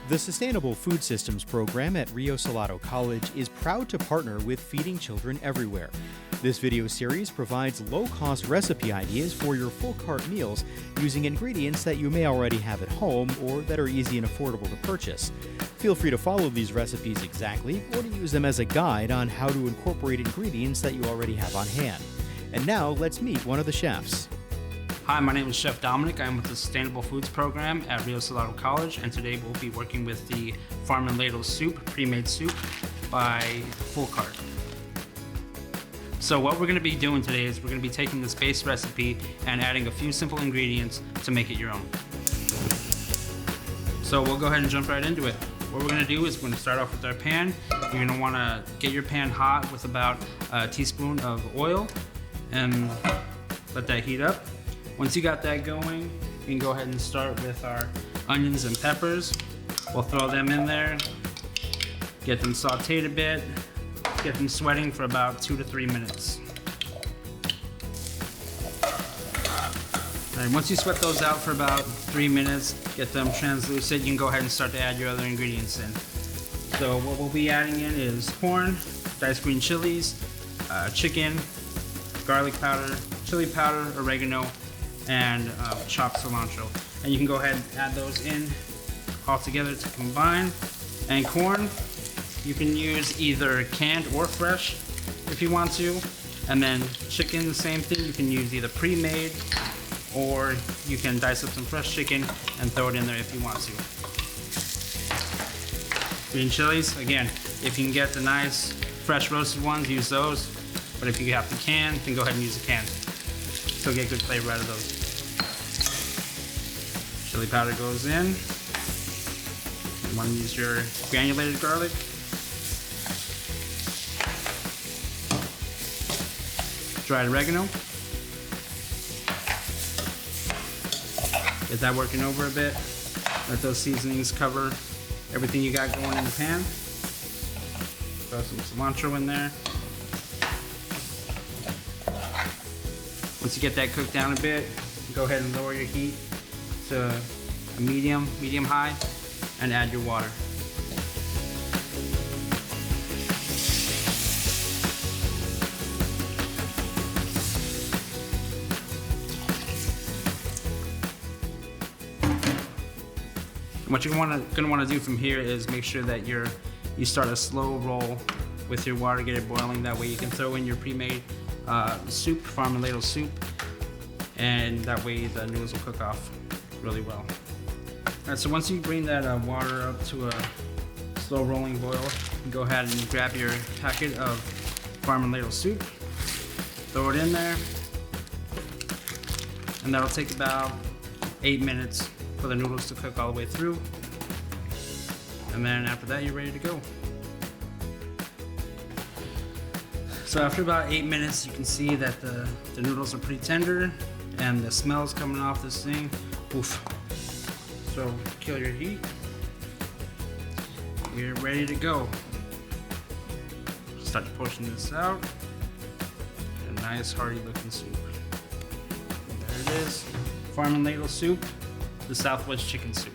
The Sustainable Food Systems program at Rio Salado College is proud to partner with Feeding Children Everywhere. This video series provides low-cost recipe ideas for your full cart meals using ingredients that you may already have at home or that are easy and affordable to purchase. Feel free to follow these recipes exactly or to use them as a guide on how to incorporate ingredients that you already have on hand. And now let's meet one of the chefs. Hi, my name is Chef Dominic. I'm with the Sustainable Foods program at Rio Salado College, and today we'll be working with the Farm and Ladle soup, pre-made soup by Full Cart. So what we're going to be doing today is we're going to be taking this base recipe and adding a few simple ingredients to make it your own. So we'll go ahead and jump right into it. What we're going to do is we're going to start off with our pan. You're going to want to get your pan hot with about a teaspoon of oil and let that heat up. Once you got that going, you can go ahead and start with our onions and peppers. We'll throw them in there, get them sauteed a bit, get them sweating for about 2 to 3 minutes. All right, once you sweat those out for about 3 minutes, get them translucent, you can go ahead and start to add your other ingredients in. So what we'll be adding in is corn, diced green chilies, chicken, garlic powder, chili powder, oregano, and chopped cilantro. And you can go ahead and add those in all together to combine. And corn, you can use either canned or fresh if you want to. And then chicken, the same thing. You can use either pre-made or you can dice up some fresh chicken and throw it in there if you want to. Green chilies, again, if you can get the nice fresh roasted ones, use those. But if you have the can, then go ahead and use the can. Still get good flavor out of those. Chili powder goes in. You want to use your granulated garlic. Dried oregano. Get that working over a bit. Let those seasonings cover everything you got going in the pan. Throw some cilantro in there. Once you get that cooked down a bit, go ahead and lower your heat to a medium-high, and add your water. And what you're going to want to do from here is make sure that you start a slow roll with your water, get it boiling. That way you can throw in your pre-made soup, Farm and Ladle soup, and that way the noodles will cook off really well. All right, so once you bring that water up to a slow rolling boil, go ahead and grab your packet of Farm and Ladle soup, throw it in there, and that'll take about 8 minutes for the noodles to cook all the way through. And then after that, you're ready to go. So after about 8 minutes, you can see that the noodles are pretty tender and the smell's coming off this thing. Oof. So kill your heat. We're ready to go. Start portioning this out. A nice hearty looking soup. And there it is. Farm and Ladle soup, the Southwest chicken soup.